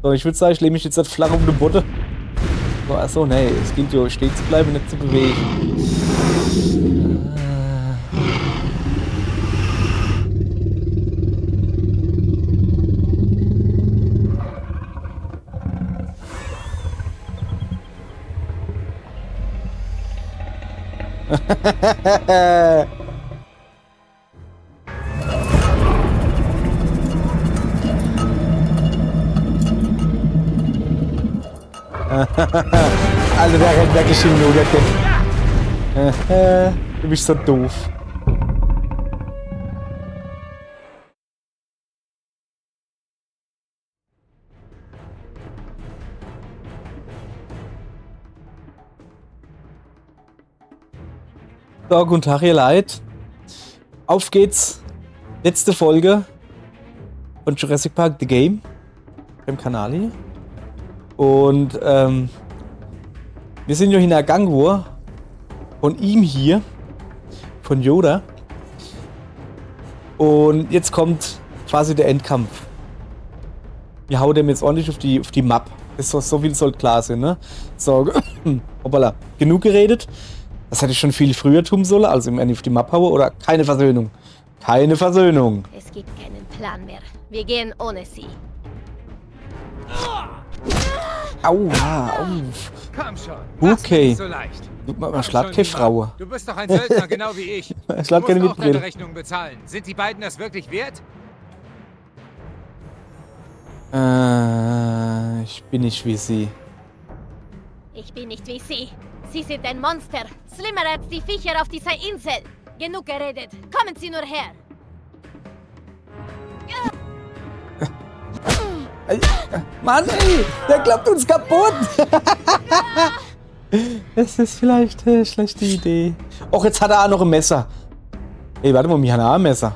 So, ich würde sagen, ich lehne mich jetzt halt flach um den Boden. So, achso, nee, es gilt ja stehen zu bleiben, nicht zu bewegen. Alter, der rennt wirklich hin, oder? Du bist so doof. So, guten Tag, ihr Leid. Auf geht's. Letzte Folge von Jurassic Park The Game. Beim Kanal hier. Und, wir sind ja hintergangen worden. Von ihm hier. Von Yoda. Und jetzt kommt quasi der Endkampf. Wir hauen dem jetzt ordentlich auf die Map. So viel soll klar sein, ne? So, hoppala. Genug geredet. Das hätte ich schon viel früher tun sollen, also im Ende auf die Map hauen oder keine Versöhnung. Keine Versöhnung. Es gibt keinen Plan mehr. Wir gehen ohne sie. Aua, auf. Komm schon. Okay. Nicht so leicht. Man schlägt keine Frau. Du bist doch ein Söldner, genau wie ich. Er schlägt keine Du musst auch deine Mitbrille. Rechnung bezahlen. Sind die beiden das wirklich wert? Ich bin nicht wie sie. Ich bin nicht wie sie. Sie sind ein Monster. Schlimmer als die Viecher auf dieser Insel. Genug geredet. Kommen Sie nur her. Mann, ey, der klappt uns kaputt. Das ist vielleicht eine schlechte Idee. Och, jetzt hat er auch noch ein Messer. Ey, warte mal, wir haben auch ein Messer.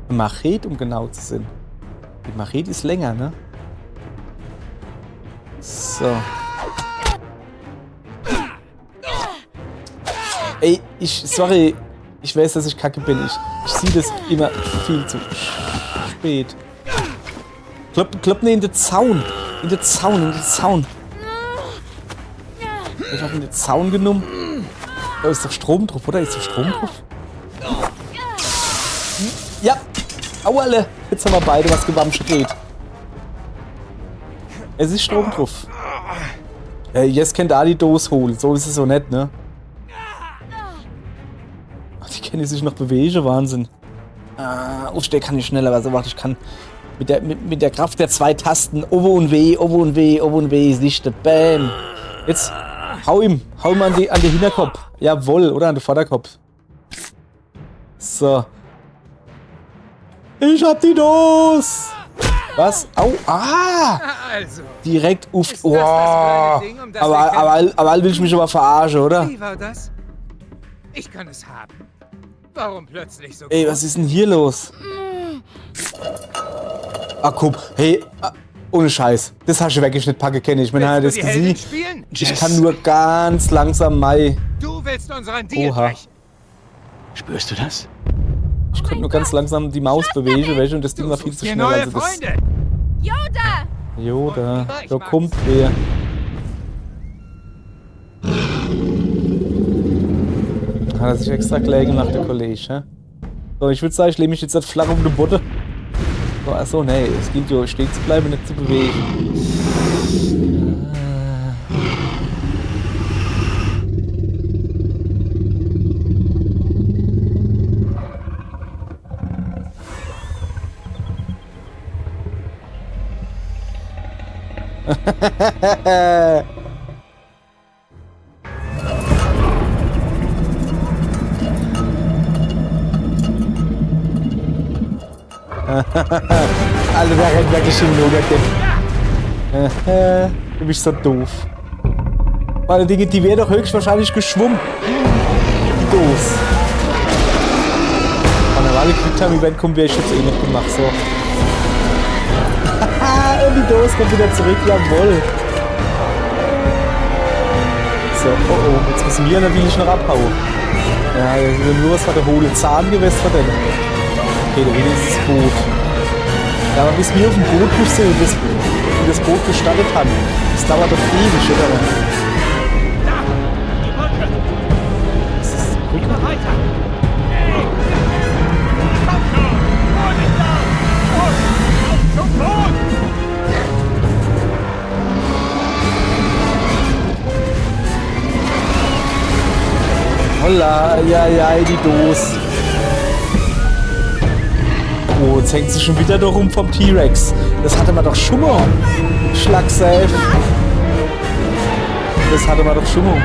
Eine Machete, um genau zu sein. Die Machete ist länger, ne? So. Ey, sorry, ich weiß, dass ich kacke bin. Ich sehe das immer viel zu spät. Klopp ne in den Zaun. In den Zaun. Ich hab in den Zaun genommen. Da ist doch Strom drauf, oder? Ist doch Strom drauf? Ja. Au, alle. Jetzt haben wir beide was gewamschelt. Es ist Strom drauf. Jetzt kennt da die Dose holen. So ist es so nett, ne? Ach, die können sich noch bewegen. Wahnsinn. Aufstehen kann ich schneller, also warte, ich kann mit der Kraft der zwei Tasten Ovo und W, Sichte, bam. Jetzt hau ihm an die Hinterkopf. Jawohl, oder an den Vorderkopf. So. Ich hab die Dose. Was? Au, Also. direkt auf. Ist das das kleine Ding, um das wir Aber will ich mich aber verarschen, oder? Wie war das? Ich kann es haben. Warum plötzlich so? Ey, was ist denn hier los? Ah, guck, hey, ohne Scheiß. Das hast du wirklich nicht packen können. Ich meine, das Willst du die Heldin gesehen. spielen? Ich kann nur ganz langsam Du willst unseren Deal Oha. brechen. Spürst du das? Ich konnte nur ganz langsam die Maus bewegen, welche, und das Ding Du war viel suchst zu dir schnell. neue Also das, Freunde. Yoda! Yoda, Ich da mag's. kommt wer. Hat er sich extra gleich gemacht, der Kollege, hä? So, ich würde sagen, ich lehne mich jetzt halt flach um den Boden. So, achso, nee, es gilt ja stehen zu bleiben, nicht zu bewegen. Alter, der rennt wirklich hin, oder? Du bist so doof. Meine Dinge, die wäre doch höchstwahrscheinlich geschwommen. Die Dose. Wenn wir alle gekriegt haben, Event kommen, wäre ich jetzt eh nicht gemacht, so. Und die Dose kommt wieder zurück, jawohl. So, oh, jetzt müssen wir natürlich noch abhauen. Ja, nur was hat der hohle Zahn gewesen von denen. Okay, da hinten ist das Boot. Ja, aber bis wir auf dem Boot sind und das Boot gestartet haben, das dauert doch ewig, oder? Da! Die Brücke! Das ist Immer weiter! Hey! Komm schon! Vorsicht da! Los! Auf zum Boot! Holla, ja, die Dose. Oh, jetzt hängt sie schon wieder da rum vom T-Rex. Das hatte man doch schon mal. Schlagseif. Das hatte man doch schon mal.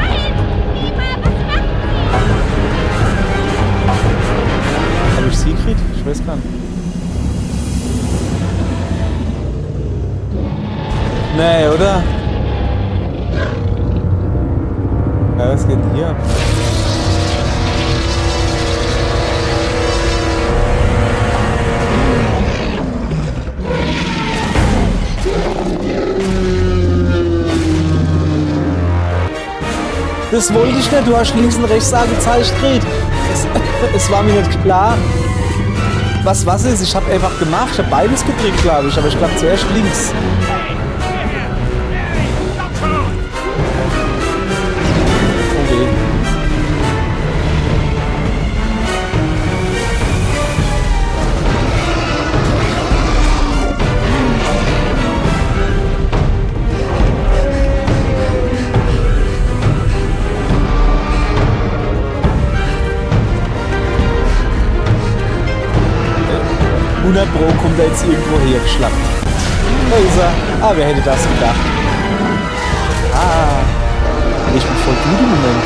Habe ich sie gekriegt? Ich weiß gar nicht. Nee, oder? Ja, was geht denn hier ab? Das wollte ich nicht, du hast links und rechts angezeigt, Gret. Es war mir nicht klar, was ist. Ich habe einfach gemacht, ich habe beides gedrückt, glaube ich, aber ich glaube zuerst links. Okay. Pro kommt er jetzt irgendwo hergeschlappt. Da ist er. Ah, wer hätte das gedacht? Ah. Ich bin voll gut im Moment.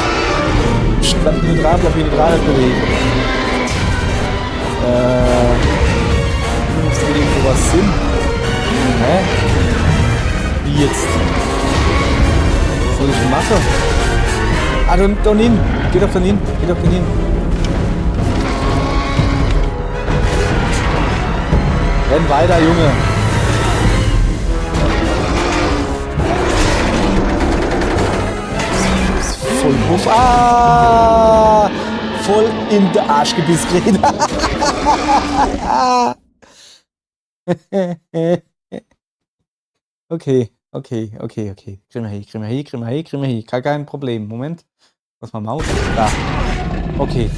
Psst, bleib nicht dran bewegen. Muss da irgendwo was Sinn? Hä? Wie jetzt? Was soll ich machen? Ah, da hin. Geh doch da hin. Renn weiter, Junge. Voll Puff. Ah! Voll in den Arsch gebissen. Okay. Kriegen wir hin. Kein Problem. Moment. Was mal Maus? Da. Okay.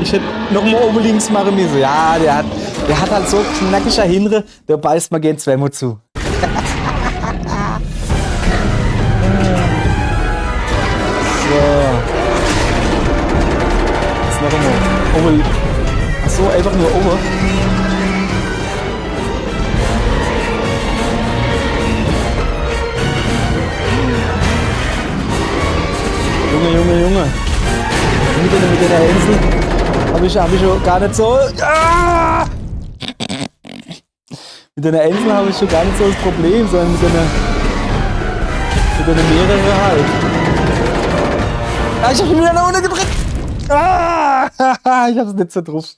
Ich hätte noch mal oben links machen müssen. Ja, der hat halt so knackiger Hinre, der beißt mal gern zweimal zu. So. Jetzt noch einmal. Oben. Achso, einfach nur oben. Junge. Mit der Hänsel hab ich schon gar nicht so. Ah! Mit einer Hänsel habe ich schon gar nicht so das Problem, sondern mit einer mehrere halt. Ah, ich hab ihn wieder nach unten gedrückt. Ah! Ich hab's nicht so drauf.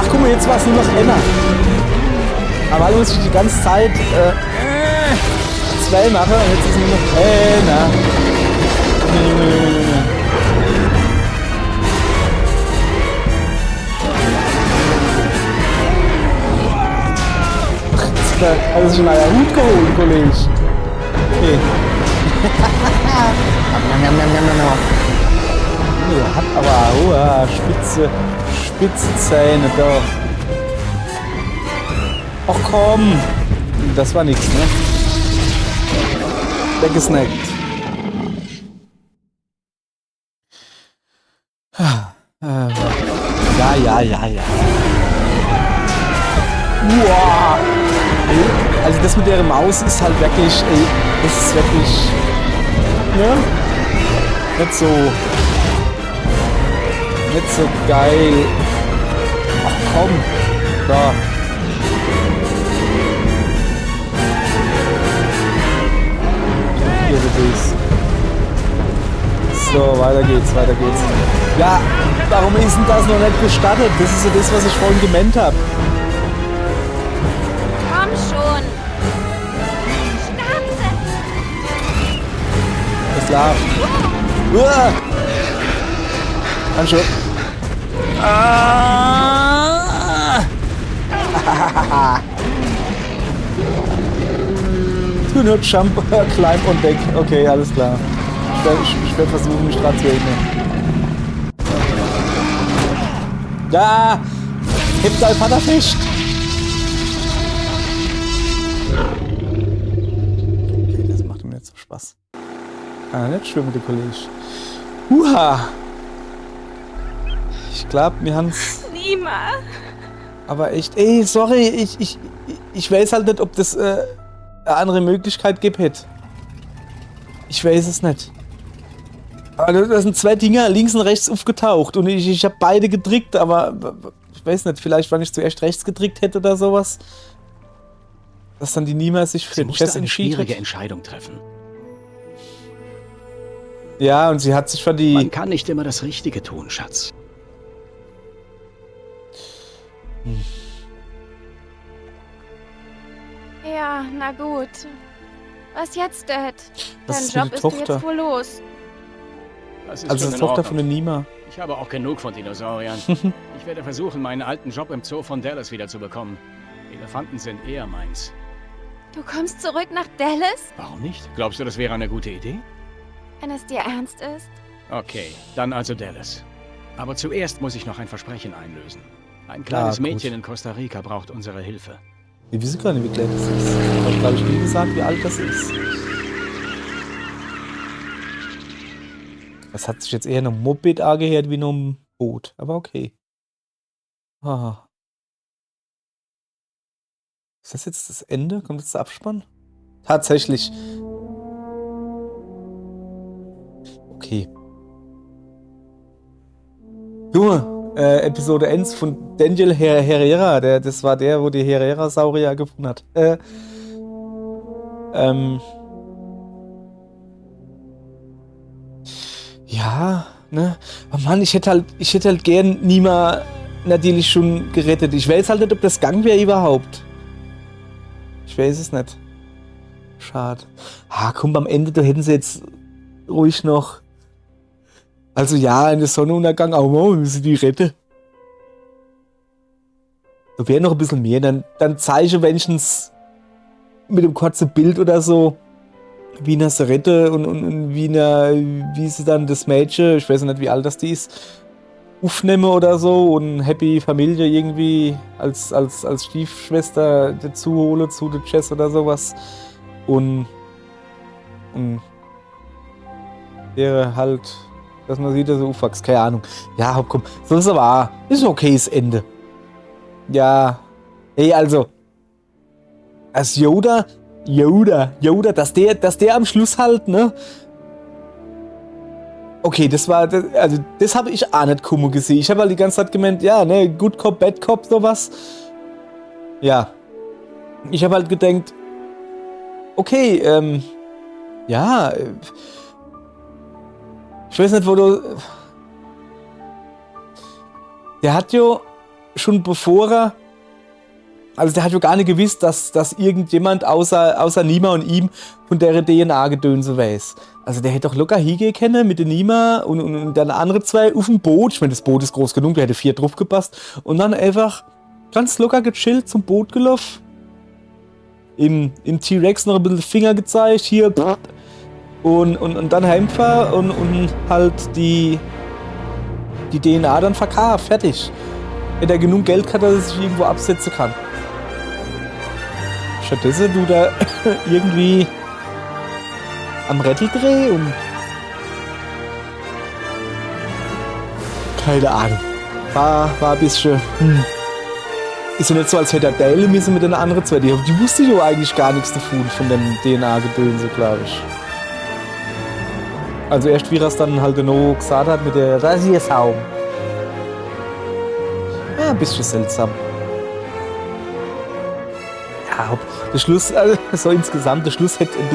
Ach guck mal, jetzt war es nur noch einer. Aber alle muss ich die ganze Zeit zwei machen und jetzt ist nur noch einer. Junge. Also schon einen Hut geholt, Kollege. Okay. Der hat aber spitze Zähne da. Ach komm! Das war nichts, ne? Weggesnackt. Ja. Wow. Also das mit der Maus ist halt wirklich, das ist wirklich, ne? Nicht so geil. Ach komm, da. So, weiter geht's. Ja, warum ist denn das noch nicht gestartet? Das ist ja das, was ich vorhin gemeint habe. Schlaf. Uah. Komm schon. Do not jump, climb on deck. Okay, alles klar. Ich werde versuchen, mich dran zu erinnern. Da! Hebt dein Vater Fisch! Okay, das macht mir jetzt so Spaß. Ah, nicht schwimmen, der Kollege. Huha! Ich glaube, wir haben's. Nima! Aber echt, ey, sorry, ich weiß halt nicht, ob das eine andere Möglichkeit gibt hätte. Ich weiß es nicht. Aber da sind zwei Dinger links und rechts aufgetaucht und ich habe beide gedrückt, aber ich weiß nicht, vielleicht, wenn ich zuerst rechts gedrückt hätte oder sowas, dass dann die Nima sich für Sie den musste Chess eine entschieden schwierige hat. Entscheidung treffen. Ja, und sie hat sich für die... Man kann nicht immer das Richtige tun, Schatz. Ja, na gut. Was jetzt, Dad? Was Dein ist für Job die ist du Tochter? jetzt wohl los. Das ist Also schon die in Tochter Ordnung. von der Nima. Ich habe auch genug von Dinosauriern. Ich werde versuchen, meinen alten Job im Zoo von Dallas wieder zu bekommen. Elefanten sind eher meins. Du kommst zurück nach Dallas? Warum nicht? Glaubst du, das wäre eine gute Idee? Wenn es dir ernst ist? Okay, dann also Dallas. Aber zuerst muss ich noch ein Versprechen einlösen. Ein kleines gut. Mädchen in Costa Rica braucht unsere Hilfe. Ich weiß gar nicht, wie klein das ist. Ich habe, glaube ich, nie gesagt, wie alt das ist. Das hat sich jetzt eher einem Moped angehört wie einem Boot. Aber okay. Ah. Ist das jetzt das Ende? Kommt jetzt der Abspann? Tatsächlich. Okay. Junge, Episode 1 von Daniel Herrera. Das war der, wo die Herrera-Saurier gefunden hat. Ja, ne? Aber Mann, ich hätte halt gern Nima natürlich schon gerettet. Ich weiß halt nicht, ob das Gang wäre überhaupt. Ich weiß es nicht. Schade. Ah, komm, am Ende, da hätten sie jetzt ruhig noch. Also ja, in der Sonnenuntergang, aber wir müssen die retten. Da wäre noch ein bisschen mehr. Dann zeige wenigstens mit einem kurzen Bild oder so, wie eine sie rette und wie sie dann das Mädchen, ich weiß nicht, wie alt das die ist, aufnehmen oder so und Happy Familie irgendwie als Stiefschwester dazu hole zu der Jess oder sowas. Und wäre halt, dass man sieht, dass er aufwächst, keine Ahnung. Ja, komm, so ist aber auch. Ist okay, das Ende. Ja. Hey, also. Als Yoda, dass der am Schluss halt, ne? Okay, das habe ich auch nicht kommen gesehen. Ich habe halt die ganze Zeit gemeint, ja, ne, Good Cop, Bad Cop, sowas. Ja. Ich habe halt gedacht, okay, ja, ich weiß nicht, wo du... Der hat ja schon bevor er... Also der hat ja gar nicht gewusst, dass irgendjemand außer Nima und ihm von der DNA-Gedönse weiß. Also der hätte doch locker hingehen können mit der Nima und dann andere zwei auf dem Boot. Ich meine, das Boot ist groß genug, da hätte 4 drauf gepasst. Und dann einfach ganz locker gechillt zum Boot gelaufen. Im T-Rex noch ein bisschen Finger gezeigt, hier. Und dann heimfahren und halt die DNA dann verkauft, fertig. Wenn er genug Geld hat, dass er sich irgendwo absetzen kann. Stattdessen du da irgendwie am Rätteldreh und keine Ahnung. War ein bisschen. Ist ja nicht so, als hätte er Dale müssen mit den anderen zwei. Die wusste ja eigentlich gar nichts davon von dem DNA-Gedönse, glaube ich. Also erst wie er es dann halt noch gesagt hat mit der Rasiersaum. Ja, ein bisschen seltsam. Ja, der Schluss, also so insgesamt, der Schluss hätte ein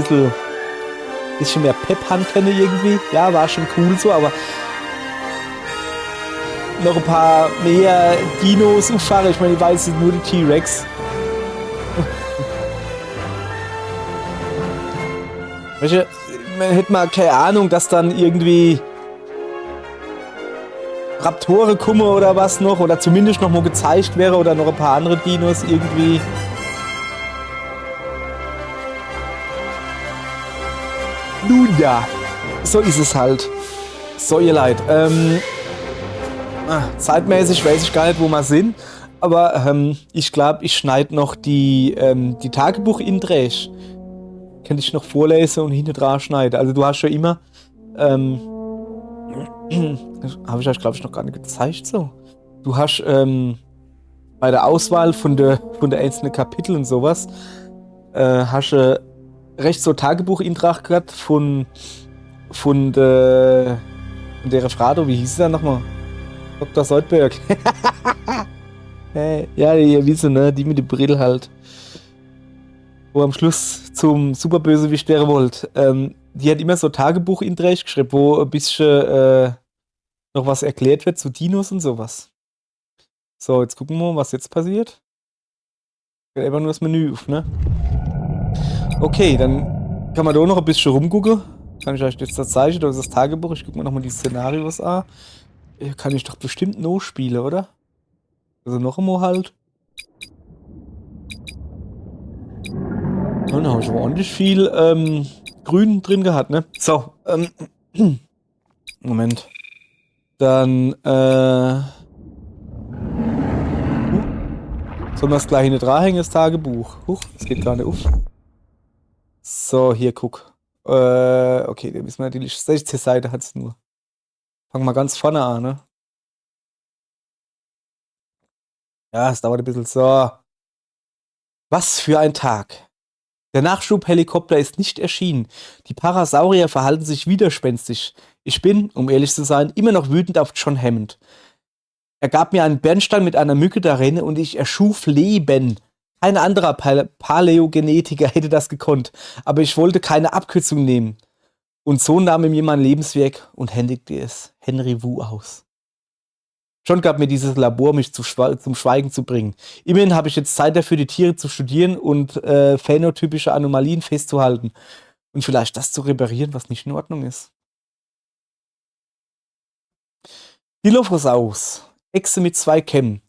bisschen mehr Pep haben können irgendwie. Ja, war schon cool so, aber noch ein paar mehr Dinos umfahren. Ich meine, ich weiß nur die T-Rex. Weißt du, hätte mal keine Ahnung, dass dann irgendwie Raptore kommen oder was noch, oder zumindest noch mal gezeigt wäre oder noch ein paar andere Dinos irgendwie. Nun ja, so ist es halt. So, ihr Leid. Zeitmäßig weiß ich gar nicht, wo wir sind, aber ich glaube, ich schneide noch die Tagebuch-Inträge. Kann ich noch vorlesen und hinten dran schneiden. Also du hast schon immer habe ich euch, glaube ich, noch gar nicht gezeigt so. Du hast bei der Auswahl von der einzelnen Kapitel und sowas hast du recht so Tagebuch-Eintrag gehabt von der Refrado, wie hieß der nochmal? Dr. Soldberg. Hey, ja, ihr wisst, ne? Die mit dem Brill halt. Wo am Schluss zum Superbösewicht wäre wollt. Die hat immer so Tagebuch-Inträge geschrieben, wo ein bisschen noch was erklärt wird zu Dinos und sowas. So, jetzt gucken wir mal, was jetzt passiert. Geht einfach nur das Menü auf, ne? Okay, dann kann man da noch ein bisschen rumgucken. Kann ich euch jetzt das zeigen, das ist das Tagebuch. Ich gucke mir nochmal die Szenarios an. Kann ich doch bestimmt noch spielen, oder? Also noch einmal halt. Dann habe ich aber ordentlich viel Grün drin gehabt, ne? So, Moment. Dann, sollen wir es gleich hinten dranhängen, das Tagebuch? Huch, das geht gar nicht auf. So, hier, guck. Okay, da müssen wir natürlich, 16 Seiten hat es nur. Fangen wir ganz vorne an, ne? Ja, es dauert ein bisschen. So. Was für ein Tag. Der Nachschubhelikopter ist nicht erschienen. Die Parasaurier verhalten sich widerspenstig. Ich bin, um ehrlich zu sein, immer noch wütend auf John Hammond. Er gab mir einen Bernstein mit einer Mücke darin und ich erschuf Leben. Kein anderer Paläogenetiker hätte das gekonnt, aber ich wollte keine Abkürzung nehmen. Und so nahm er mir mein Lebenswerk und händigte es Henry Wu aus. John gab mir dieses Labor, mich zum Schweigen zu bringen. Immerhin habe ich jetzt Zeit dafür, die Tiere zu studieren und phänotypische Anomalien festzuhalten. Und vielleicht das zu reparieren, was nicht in Ordnung ist. Dilophosaurus. Echse mit 2 Kämmen.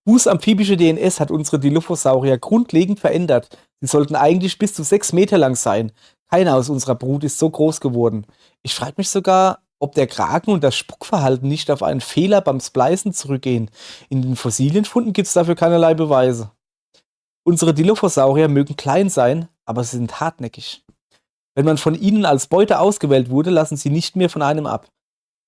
Wus amphibische DNS hat unsere Dilophosaurier grundlegend verändert. Sie sollten eigentlich bis zu 6 Meter lang sein. Keiner aus unserer Brut ist so groß geworden. Ich frage mich sogar, ob der Kragen und das Spuckverhalten nicht auf einen Fehler beim Splicen zurückgehen. In den Fossilienfunden gibt es dafür keinerlei Beweise. Unsere Dilophosaurier mögen klein sein, aber sie sind hartnäckig. Wenn man von ihnen als Beute ausgewählt wurde, lassen sie nicht mehr von einem ab.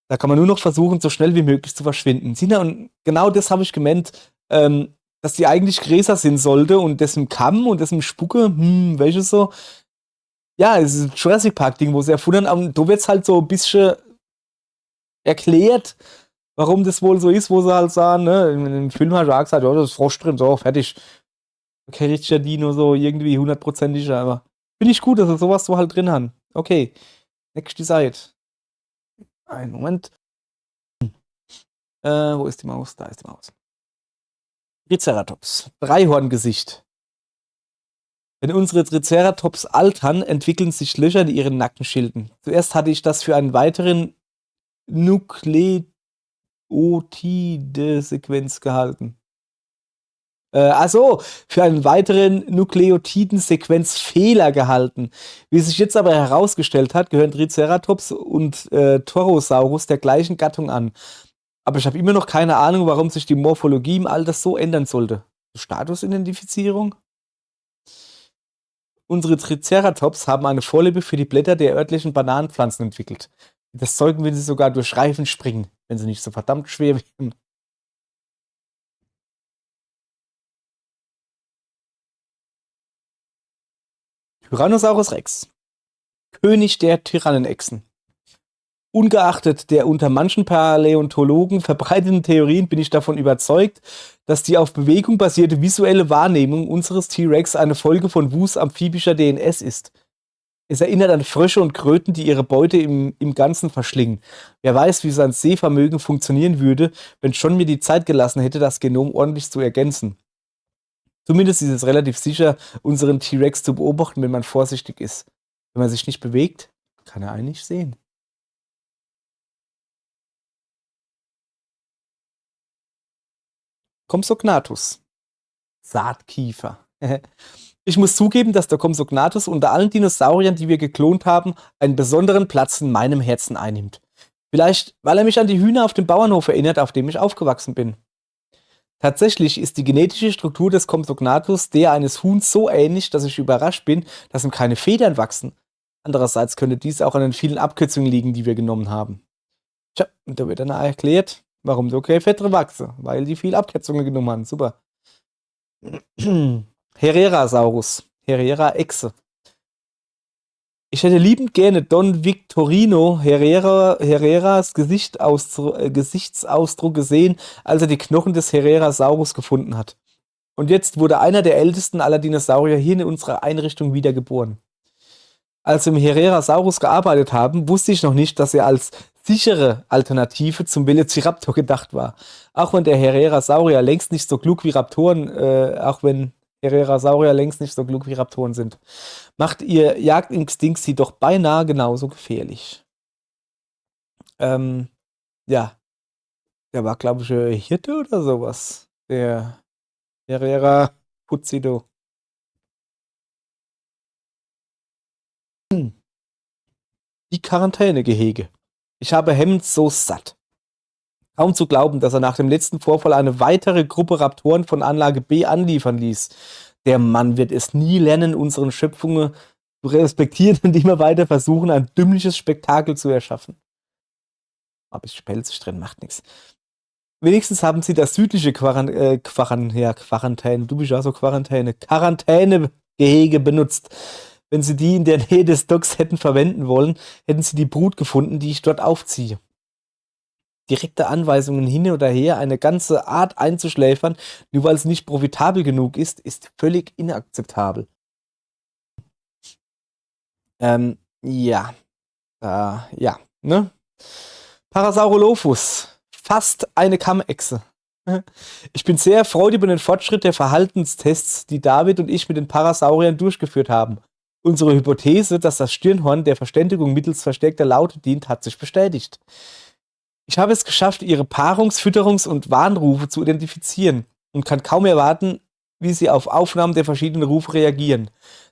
Da kann man nur noch versuchen, so schnell wie möglich zu verschwinden. Sina, und genau das habe ich gemeint, dass die eigentlich Gräser sind sollte und das im Kamm und das im Spucke, welches so. Ja, es ist ein Jurassic Park-Ding, wo sie erfunden haben. Da wird es halt so ein bisschen erklärt, warum das wohl so ist, wo sie halt sagen, ne? Im Film hat er auch gesagt, ja, da ist Frosch drin, so, fertig. Okay, richtiger Dino, so irgendwie 100%, aber finde ich gut, dass sie sowas so halt drin haben. Okay, nächste Seite. Einen Moment. Wo ist die Maus? Da ist die Maus. Triceratops. Dreihorngesicht. Wenn unsere Triceratops altern, entwickeln sich Löcher in ihren Nackenschilden. Zuerst hatte ich das für einen weiteren Nukleotide-Sequenz gehalten. Für einen weiteren Nukleotiden-Sequenzfehler gehalten. Wie sich jetzt aber herausgestellt hat, gehören Triceratops und Torosaurus der gleichen Gattung an. Aber ich habe immer noch keine Ahnung, warum sich die Morphologie im Alter so ändern sollte. Statusidentifizierung? Unsere Triceratops haben eine Vorliebe für die Blätter der örtlichen Bananenpflanzen entwickelt. Das zeugen, wenn sie sogar durch Reifen springen, wenn sie nicht so verdammt schwer wären. Tyrannosaurus Rex. König der Tyrannenechsen. Ungeachtet der unter manchen Paläontologen verbreiteten Theorien bin ich davon überzeugt, dass die auf Bewegung basierte visuelle Wahrnehmung unseres T-Rex eine Folge von Wus amphibischer DNS ist. Es erinnert an Frösche und Kröten, die ihre Beute im Ganzen verschlingen. Wer weiß, wie sein Sehvermögen funktionieren würde, wenn John mir die Zeit gelassen hätte, das Genom ordentlich zu ergänzen. Zumindest ist es relativ sicher, unseren T-Rex zu beobachten, wenn man vorsichtig ist. Wenn man sich nicht bewegt, Kann er eigentlich sehen. Compsognathus. Saatkiefer. Ich muss zugeben, dass der Compsognathus unter allen Dinosauriern, die wir geklont haben, einen besonderen Platz in meinem Herzen einnimmt. Vielleicht, weil er mich an die Hühner auf dem Bauernhof erinnert, auf dem ich aufgewachsen bin. Tatsächlich ist die genetische Struktur des Compsognathus der eines Huhns so ähnlich, dass ich überrascht bin, dass ihm keine Federn wachsen. Andererseits könnte dies auch an den vielen Abkürzungen liegen, die wir genommen haben. Tja, und da wird dann erklärt, warum so keine Fettere wachsen, weil die viel Abkürzungen genommen haben. Super. Herrerasaurus. Herrera-Echse. Ich hätte liebend gerne Don Victorino Herreras Gesichtsausdruck gesehen, als er die Knochen des Herrerasaurus gefunden hat. Und jetzt wurde einer der ältesten aller Dinosaurier hier in unserer Einrichtung wiedergeboren. Als wir im Herrerasaurus gearbeitet haben, wusste ich noch nicht, dass er als sichere Alternative zum Velociraptor gedacht war. Auch wenn Herrerasaurier längst nicht so klug wie Raptoren sind, macht ihr Jagdinstinkt sie doch beinahe genauso gefährlich. Ja, der war, glaube ich, ein Hirte oder sowas. Der Herrera Puzzido. Die Quarantänegehege. Ich habe Hammond so satt. Kaum zu glauben, dass er nach dem letzten Vorfall eine weitere Gruppe Raptoren von Anlage B anliefern ließ. Der Mann wird es nie lernen, unseren Schöpfungen zu respektieren und immer weiter versuchen, ein dümmliches Spektakel zu erschaffen. Hab ich pelzig drin, macht nichts. Wenigstens haben sie das südliche Quarantänegehege benutzt. Wenn sie die in der Nähe des Docks hätten verwenden wollen, hätten sie die Brut gefunden, die ich dort aufziehe. Direkte Anweisungen hin oder her, eine ganze Art einzuschläfern, nur weil es nicht profitabel genug ist, ist völlig inakzeptabel. Ja. Ne? Parasaurolophus. Fast eine Kammechse. Ich bin sehr erfreut über den Fortschritt der Verhaltenstests, die David und ich mit den Parasauriern durchgeführt haben. Unsere Hypothese, dass das Stirnhorn der Verständigung mittels verstärkter Laute dient, hat sich bestätigt. Ich habe es geschafft, ihre Paarungs-, Fütterungs- und Warnrufe zu identifizieren und kann kaum erwarten, wie sie auf Aufnahmen der verschiedenen Rufe reagieren.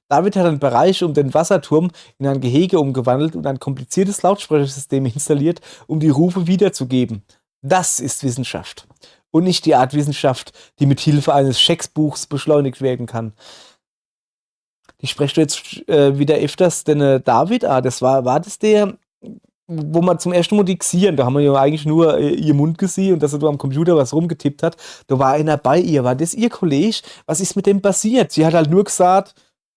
David hat einen Bereich um den Wasserturm in ein Gehege umgewandelt und ein kompliziertes Lautsprechersystem installiert, um die Rufe wiederzugeben. Das ist Wissenschaft. Und nicht die Art Wissenschaft, die mit Hilfe eines Schecksbuchs beschleunigt werden kann. Die sprichst du jetzt wieder öfters, denn David, war das der, wo man zum ersten Mal die Xieren, da haben wir ja eigentlich nur ihr Mund gesehen und dass er da am Computer was rumgetippt hat, da war einer bei ihr, war das ihr Kollege? Was ist mit dem passiert? Sie hat halt nur gesagt,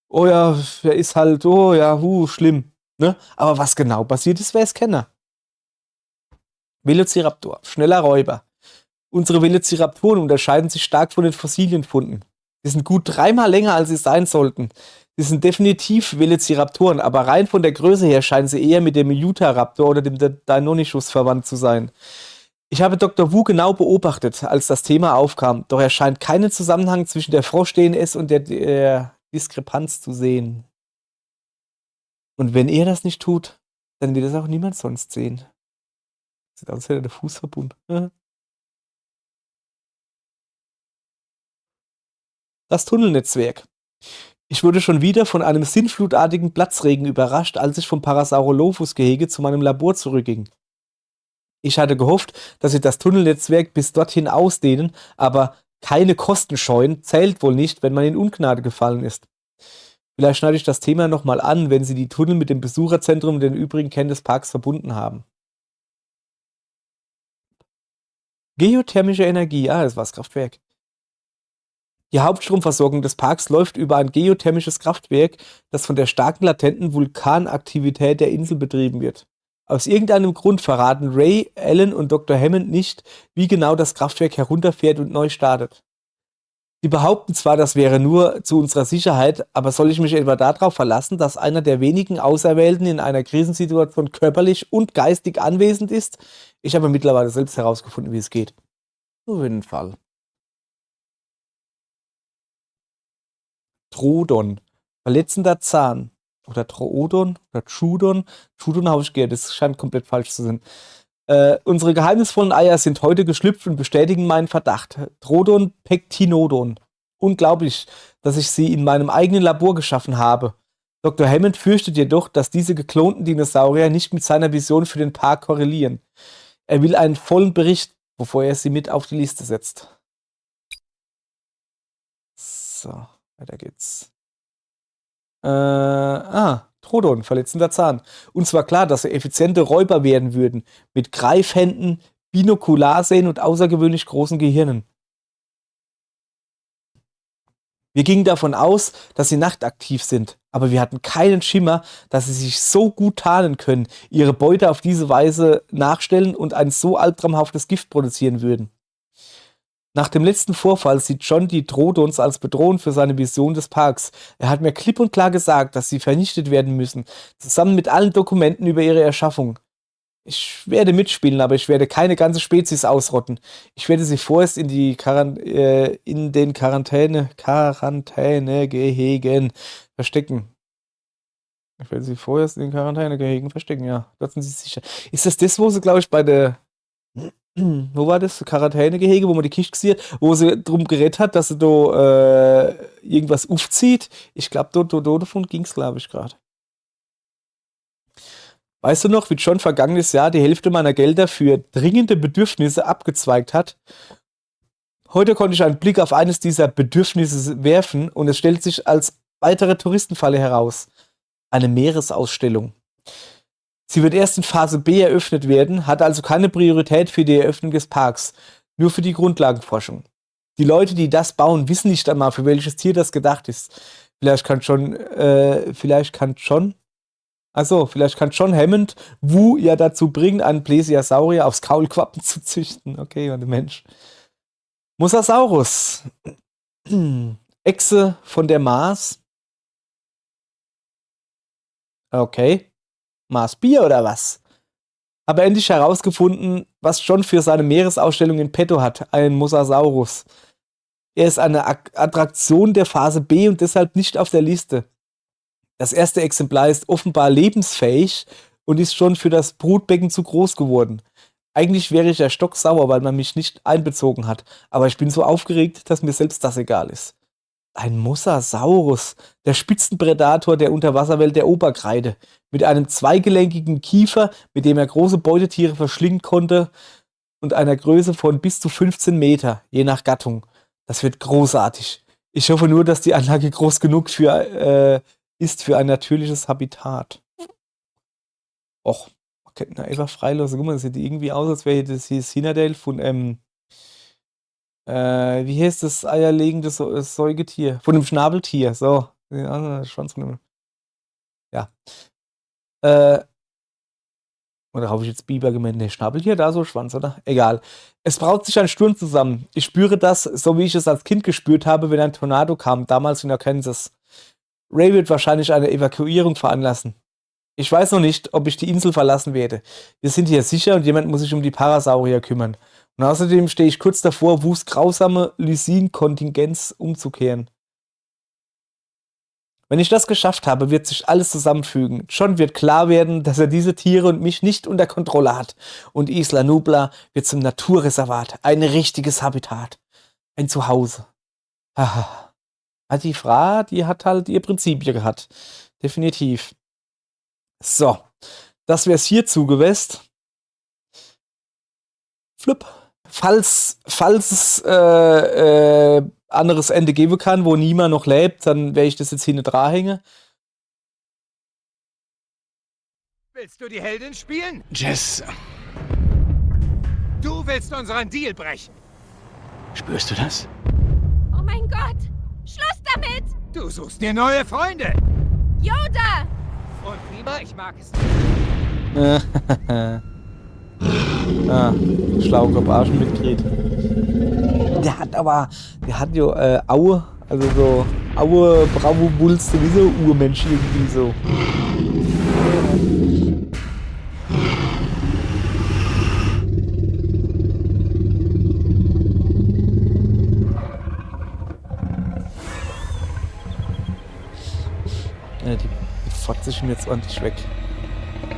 oh ja, er ist halt, oh ja, schlimm, ne? Aber was genau passiert ist, wer es kenner. Velociraptor, schneller Räuber. Unsere Velociraptoren unterscheiden sich stark von den Fossilienfunden. Die sind gut 3-mal länger, als sie sein sollten. Sie sind definitiv Velociraptoren, aber rein von der Größe her scheinen sie eher mit dem Utahraptor oder dem Deinonychus verwandt zu sein. Ich habe Dr. Wu genau beobachtet, als das Thema aufkam, doch er scheint keinen Zusammenhang zwischen der Frosch-DNS und der Diskrepanz zu sehen. Und wenn er das nicht tut, dann wird es auch niemand sonst sehen. Sieht aus, als hätte er den Fuß verbunden. Das Tunnelnetzwerk. Ich wurde schon wieder von einem sinnflutartigen Platzregen überrascht, als ich vom Parasaurolophus-Gehege zu meinem Labor zurückging. Ich hatte gehofft, dass sie das Tunnelnetzwerk bis dorthin ausdehnen, aber keine Kosten scheuen zählt wohl nicht, wenn man in Ungnade gefallen ist. Vielleicht schneide ich das Thema nochmal an, wenn sie die Tunnel mit dem Besucherzentrum und den übrigen Kernen des Parks verbunden haben. Geothermische Energie, das war das Kraftwerk. Die Hauptstromversorgung des Parks läuft über ein geothermisches Kraftwerk, das von der starken latenten Vulkanaktivität der Insel betrieben wird. Aus irgendeinem Grund verraten Ray, Alan und Dr. Hammond nicht, wie genau das Kraftwerk herunterfährt und neu startet. Sie behaupten zwar, das wäre nur zu unserer Sicherheit, aber soll ich mich etwa darauf verlassen, dass einer der wenigen Auserwählten in einer Krisensituation körperlich und geistig anwesend ist? Ich habe mittlerweile selbst herausgefunden, wie es geht. Auf jeden Fall. Trodon. Verletzender Zahn. Oder Troodon oder Trudon. Trudon habe ich gehört, das scheint komplett falsch zu sein. Unsere geheimnisvollen Eier sind heute geschlüpft und bestätigen meinen Verdacht. Troodon pectinodon. Unglaublich, dass ich sie in meinem eigenen Labor geschaffen habe. Dr. Hammond fürchtet jedoch, dass diese geklonten Dinosaurier nicht mit seiner Vision für den Park korrelieren. Er will einen vollen Bericht, bevor er sie mit auf die Liste setzt. So, weiter geht's. Troodon, verletzender Zahn. Uns war klar, dass wir effiziente Räuber werden würden, mit Greifhänden, Binokularsehen und außergewöhnlich großen Gehirnen. Wir gingen davon aus, dass sie nachtaktiv sind, aber wir hatten keinen Schimmer, dass sie sich so gut tarnen können, ihre Beute auf diese Weise nachstellen und ein so albtraumhaftes Gift produzieren würden. Nach dem letzten Vorfall sieht John die Troodons als Bedrohung für seine Vision des Parks. Er hat mir klipp und klar gesagt, dass sie vernichtet werden müssen, zusammen mit allen Dokumenten über ihre Erschaffung. Ich werde mitspielen, aber ich werde keine ganze Spezies ausrotten. Ich werde sie vorerst in den Quarantänegehegen verstecken. Ich werde sie vorerst in den Quarantänegehegen verstecken, ja. Dort sind sie sicher. Ist das, wo sie, glaube ich, bei der... Wo war das? Quarantänegehege, wo man die Kiste gesehen hat, wo sie drum geredet hat, dass sie da irgendwas aufzieht. Ich glaube, davon ging es, glaube ich, gerade. Weißt du noch, wie John vergangenes Jahr die Hälfte meiner Gelder für dringende Bedürfnisse abgezweigt hat? Heute konnte ich einen Blick auf eines dieser Bedürfnisse werfen und es stellt sich als weitere Touristenfalle heraus. Eine Meeresausstellung. Sie wird erst in Phase B eröffnet werden, hat also keine Priorität für die Eröffnung des Parks, nur für die Grundlagenforschung. Die Leute, die das bauen, wissen nicht einmal, für welches Tier das gedacht ist. Vielleicht kann John Hammond Wu ja dazu bringen, einen Plesiosaurier aufs Kaulquappen zu züchten. Okay, der Mensch. Mosasaurus. Echse von der Mars. Okay. Mars Bier oder was? Habe endlich herausgefunden, was John für seine Meeresausstellung in petto hat. Einen Mosasaurus. Er ist eine Attraktion der Phase B und deshalb nicht auf der Liste. Das erste Exemplar ist offenbar lebensfähig und ist schon für das Brutbecken zu groß geworden. Eigentlich wäre ich ja stocksauer, weil man mich nicht einbezogen hat. Aber ich bin so aufgeregt, dass mir selbst das egal ist. Ein Mosasaurus, der Spitzenpredator der Unterwasserwelt der Oberkreide, mit einem zweigelenkigen Kiefer, mit dem er große Beutetiere verschlingen konnte und einer Größe von bis zu 15 Meter, je nach Gattung. Das wird großartig. Ich hoffe nur, dass die Anlage groß genug ist für ein natürliches Habitat. Och, okay, na, einfach freilassen. Guck mal, das sieht irgendwie aus, als wäre das hier Sinadale von, wie heißt das eierlegende Säugetier? Von dem Schnabeltier, so. Schwanz von dem. Ja. Oder habe ich jetzt Biber gemeint? Ne, Schnabeltier, da so Schwanz, oder? Egal. Es braut sich ein Sturm zusammen. Ich spüre das, so wie ich es als Kind gespürt habe, wenn ein Tornado kam, damals in Arkansas. Ray wird wahrscheinlich eine Evakuierung veranlassen. Ich weiß noch nicht, ob ich die Insel verlassen werde. Wir sind hier sicher und jemand muss sich um die Parasaurier kümmern. Und außerdem stehe ich kurz davor, Wus grausame Lysin-Kontingenz umzukehren. Wenn ich das geschafft habe, wird sich alles zusammenfügen. John wird klar werden, dass er diese Tiere und mich nicht unter Kontrolle hat. Und Isla Nubla wird zum Naturreservat. Ein richtiges Habitat. Ein Zuhause. Haha. Die Frau, die hat halt ihr Prinzipien gehabt. Definitiv. So. Das wär's hierzu gewesen. Flip. Falls es anderes Ende geben kann, wo niemand noch lebt, dann werde ich das jetzt hinten dran hängen. Willst du die Heldin spielen? Jess, Du willst unseren Deal brechen. spürst du das? Oh mein Gott! Schluss damit! Du suchst dir neue Freunde. Yoda! Und prima, ich mag es. Schlaukopf Arschen mitdreht. Der hat ja Aue, also so Aue, Bravo, Bulls, sowieso Urmensch irgendwie so. Die fotze ich ihn jetzt ordentlich weg.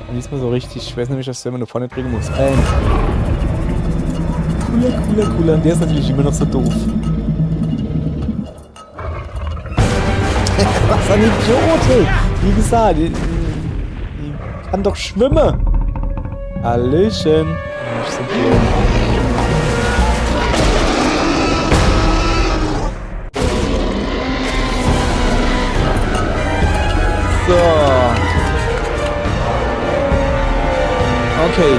Dann ist man so richtig. Ich weiß nämlich, dass der immer nur vorne bringen muss. Cooler. Und der ist natürlich immer noch so doof. Was ein Idiot, ey. Wie gesagt, die kann doch schwimmen. Hallöchen. Nicht so blöd. So. Okay.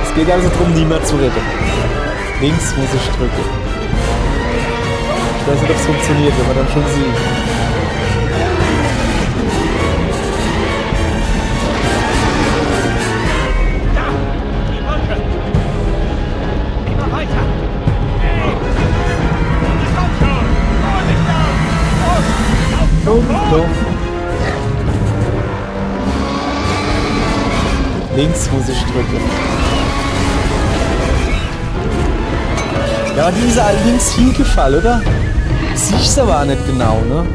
Es geht also darum, niemand zu retten. Links muss ich drücken. Ich weiß nicht, ob es funktioniert, wenn man dann schon sieht. Da! Die Brücke! Immer weiter! Hey! Komm schon! Vorsicht da! Und. Links muss ich drücken. Ja, aber dieser links hingefallen, oder? Siehst du aber auch nicht genau, ne?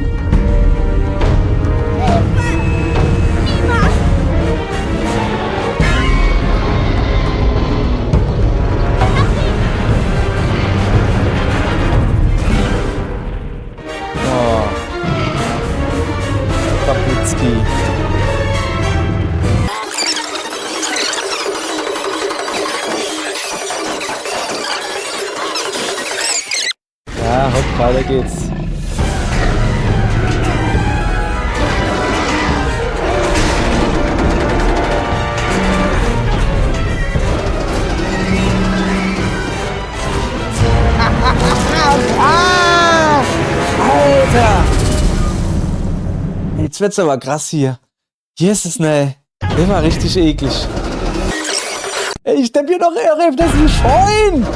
Oh. Papitzki. Ja, hopp, weiter geht's. Alter! Jetzt wird's aber krass hier. Jesus, ne. Der war richtig eklig. Ey, ich stepp hier noch RF, das ist ein Freund!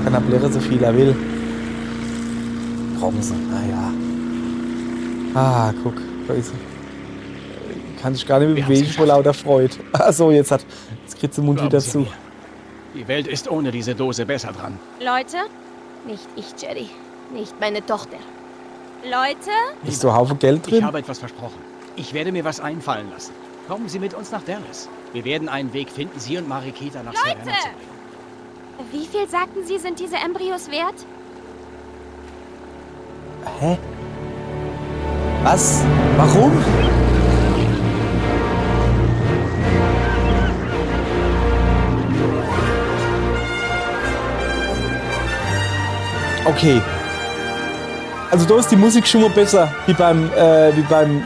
Kann er blären, so viel er will. Bronze, naja. Ah, guck, da ist sie. Kann sich gar nicht mehr bewegen vor lauter Freude. Achso, jetzt kriegt sie den Mund wieder zu. Die Welt ist ohne diese Dose besser dran. Leute? Nicht ich, Jerry. Nicht meine Tochter. Leute? Ist so ein Haufen Geld Ich drin? habe etwas versprochen. Ich werde mir was einfallen lassen. Kommen Sie mit uns nach Dallas. Wir werden einen Weg finden, Sie und Marikita nach Savannah zu bringen. Wie viel sagten Sie, sind diese Embryos wert? Hä? Was? Warum? Okay. Also da ist die Musik schon mal besser, wie beim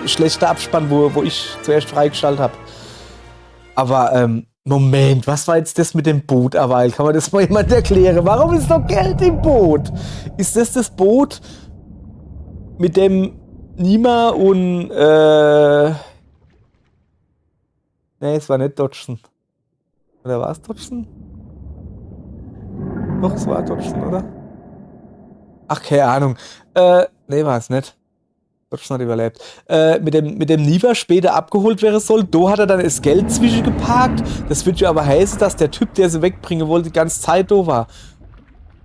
schlechten Abspann, wo ich zuerst freigeschaltet habe. Aber, Moment, was war jetzt das mit dem Boot, Aweil? Kann man das mal jemand erklären? Warum ist noch Geld im Boot? Ist das Boot, mit dem Nima und, nee, es war nicht Dodgson. Oder war es Dodgson? Doch, es war Dodgson, oder? Ach, keine Ahnung. Nee, war es nicht. Dodgson hat überlebt. Mit dem Niva später abgeholt werden soll, da hat er dann das Geld zwischengeparkt. Das wird ja aber heißen, dass der Typ, der sie wegbringen wollte, die ganze Zeit da war.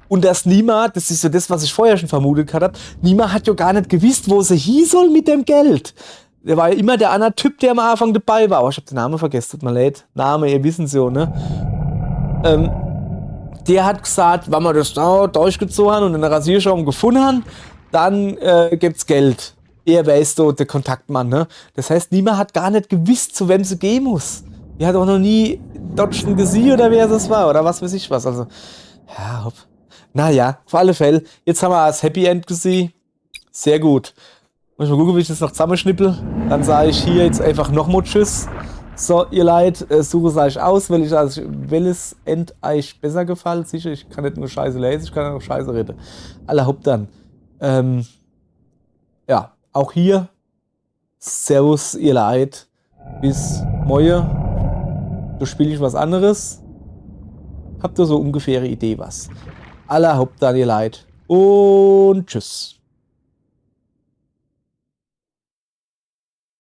Und das Nima, das ist so das, was ich vorher schon vermutet hatte, Nima hat ja gar nicht gewusst, wo sie hin soll mit dem Geld. Der war ja immer der andere Typ, der am Anfang dabei war. Oh, ich hab den Namen vergessen, tut mir leid. Name, ihr wissen so, ne? Der hat gesagt, wenn wir das da durchgezogen haben und den Rasierschaum gefunden haben, dann gibt's Geld. Er weiß so der Kontaktmann, ne? Das heißt, niemand hat gar nicht gewusst, zu wem sie gehen muss. Die hat auch noch nie Dodgen gesehen oder wer das war oder was weiß ich was. Also, ja, hopp. Naja, auf alle Fälle. Jetzt haben wir das Happy End gesehen. Sehr gut. Muss ich mal gucken, wie ich das noch zusammenschnippel. Dann sage ich hier jetzt einfach nochmal Tschüss. So, ihr Leid, suche es euch aus, welches End euch besser gefällt. Sicher, ich kann nicht nur Scheiße lesen, ich kann auch Scheiße reden. Aller Haupt dann. Ja, auch hier. Servus, ihr Leid. Bis morgen. Da spiele ich was anderes. Habt ihr so ungefähre Idee was? Aller Haupt dann, ihr Leid. Und tschüss.